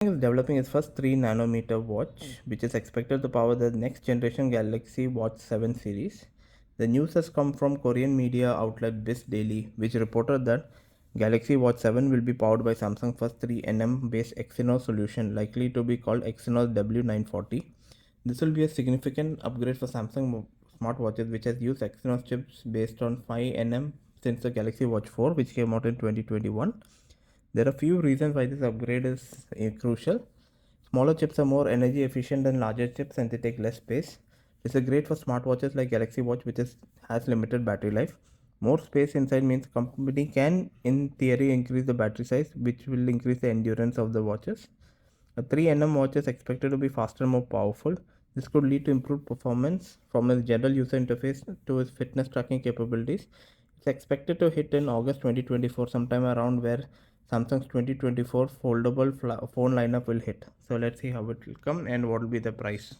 Is developing its first 3 nanometer watch, which is expected to power the next generation Galaxy Watch 7 series. The news has come from Korean media outlet Biz Daily, which reported that Galaxy Watch 7 will be powered by Samsung's first 3nm based Exynos solution, likely to be called Exynos W940. This will be a significant upgrade for Samsung smartwatches, which has used Exynos chips based on 5nm since the Galaxy Watch 4, which came out in 2021. There are few reasons why this upgrade is crucial. Smaller chips are more energy efficient than larger chips and they take less space. This is great for smartwatches like Galaxy Watch, which has limited battery life. More space inside means company can, in theory, increase the battery size, which will increase the endurance of the watches. A 3nm watch is expected to be faster and more powerful. This could lead to improved performance from its general user interface to its fitness tracking capabilities. It's expected to hit in August 2024, sometime around where Samsung's 2024 foldable phone lineup will hit. So let's see how it will come and what will be the price.